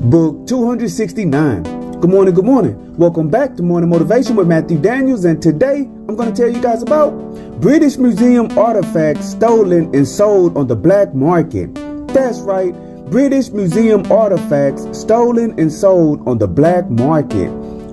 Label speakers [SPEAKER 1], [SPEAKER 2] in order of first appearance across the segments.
[SPEAKER 1] Book 269. Good morning. Welcome back to Morning Motivation with Matthew Daniels, and today I'm going to tell you guys about British Museum artifacts stolen and sold on the black market. That's right, British Museum artifacts stolen and sold on the black market.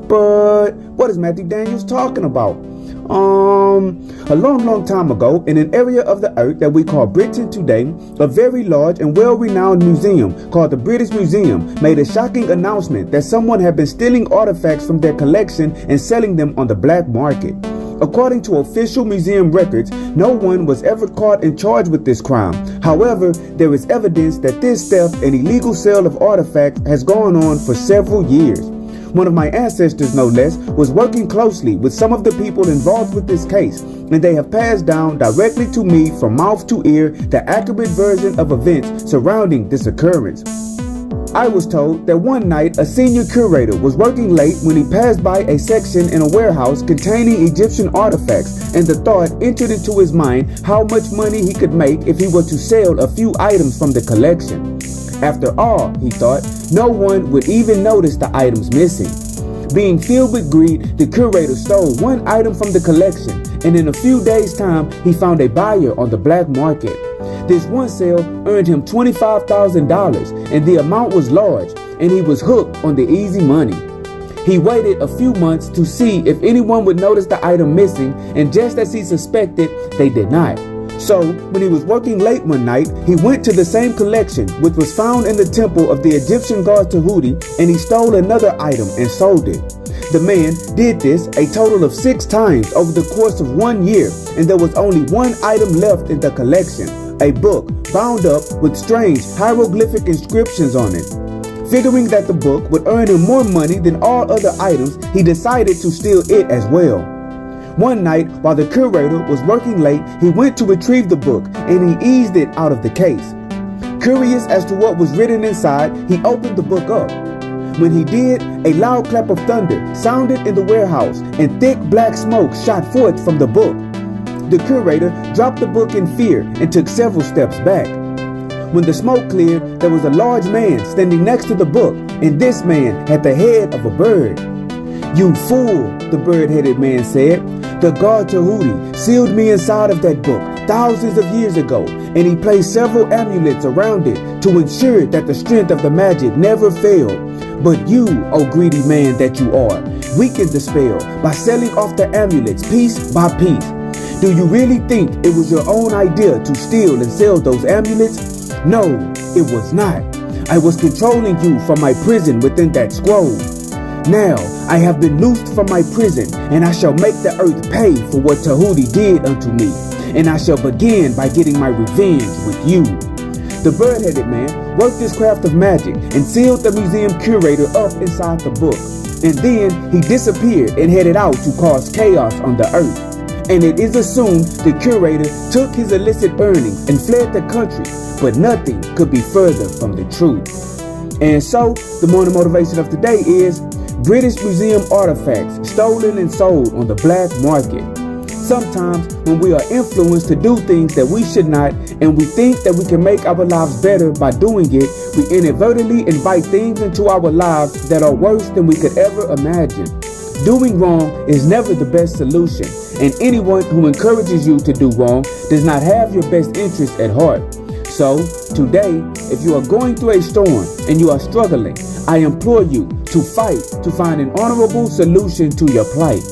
[SPEAKER 1] But what is Matthew Daniels talking about? A long time ago, in an area of the earth that we call Britain today, a very large and well-renowned museum called the British Museum made a shocking announcement that someone had been stealing artifacts from their collection and selling them on the black market. According to official museum records, no one was ever caught and charged with this crime. However, there is evidence that this theft and illegal sale of artifacts has gone on for several years. One of my ancestors, no less, was working closely with some of the people involved with this case, and they have passed down directly to me from mouth to ear the accurate version of events surrounding this occurrence. I was told that one night a senior curator was working late when he passed by a section in a warehouse containing Egyptian artifacts, and the thought entered into his mind how much money he could make if he were to sell a few items from the collection. After all, he thought, no one would even notice the items missing. Being filled with greed, the curator stole one item from the collection, and in a few days' time, he found a buyer on the black market. This one sale earned him $25,000, and the amount was large, and he was hooked on the easy money. He waited a few months to see if anyone would notice the item missing, and just as he suspected, they did not. So, when he was working late one night, he went to the same collection, which was found in the temple of the Egyptian god Tahuti, and he stole another item and sold it. The man did this a total of 6 times over the course of 1 year, and there was only one item left in the collection, a book bound up with strange hieroglyphic inscriptions on it. Figuring that the book would earn him more money than all other items, he decided to steal it as well. One night, while the curator was working late, he went to retrieve the book, and he eased it out of the case. Curious as to what was written inside, he opened the book up. When he did, a loud clap of thunder sounded in the warehouse, and thick black smoke shot forth from the book. The curator dropped the book in fear and took several steps back. When the smoke cleared, there was a large man standing next to the book, and this man had the head of a bird. "You fool," the bird-headed man said. "The god Tahuti sealed me inside of that book thousands of years ago, and he placed several amulets around it to ensure that the strength of the magic never failed. But you, O greedy man that you are, weakened the spell by selling off the amulets piece by piece. Do you really think it was your own idea to steal and sell those amulets? No, it was not. I was controlling you from my prison within that scroll. Now I have been loosed from my prison, and I shall make the earth pay for what Tahuti did unto me, and I shall begin by getting my revenge with you." The bird-headed man worked his craft of magic and sealed the museum curator up inside the book, and then he disappeared and headed out to cause chaos on the earth. And it is assumed the curator took his illicit earnings and fled the country, but nothing could be further from the truth. And so, the morning motivation of today is British Museum artifacts stolen and sold on the black market. Sometimes when we are influenced to do things that we should not, and we think that we can make our lives better by doing it, we inadvertently invite things into our lives that are worse than we could ever imagine. Doing wrong is never the best solution, and anyone who encourages you to do wrong does not have your best interest at heart. So, today, if you are going through a storm and you are struggling, I implore you to fight to find an honorable solution to your plight.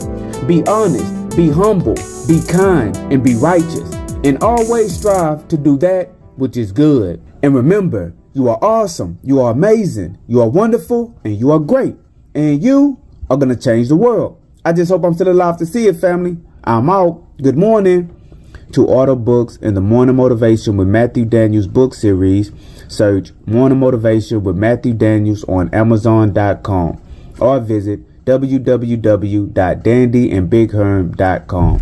[SPEAKER 1] Be honest, be humble, be kind, and be righteous. And always strive to do that which is good. And remember, you are awesome, you are amazing, you are wonderful, and you are great. And you are going to change the world. I just hope I'm still alive to see it, family. I'm out. Good morning. To order books in the Morning Motivation with Matthew Daniels book series, search Morning Motivation with Matthew Daniels on Amazon.com or visit www.dandyandbigherm.com.